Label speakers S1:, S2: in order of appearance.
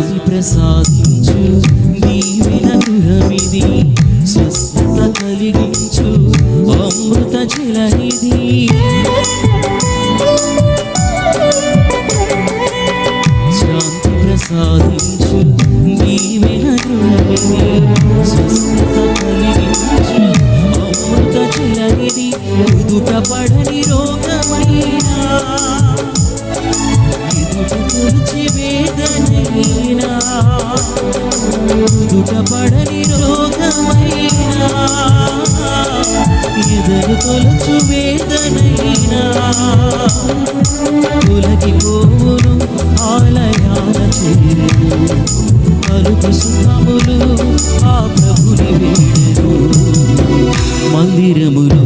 S1: శాంతి ప్రసాదించు దీవెన గృహమిది, స్వస్థత కలిగించు అమృత జలనిధి. శాంతి ప్రసాదించు దీవెన గృహమిది, స్వస్థత కలిగించు అమృత జలనిధి. ఎదుట పడని రోగమైనా, ఎదుట తొలిచి వేదనైనా, ఎదుట పడని రోగమైనా, ఎదురు తొలచు వేదనైనా తొలగిపోవును ఆలయాల చేరును. పలుకు సుఖములు ఆ ప్రభుని వేడెను, మందిరములో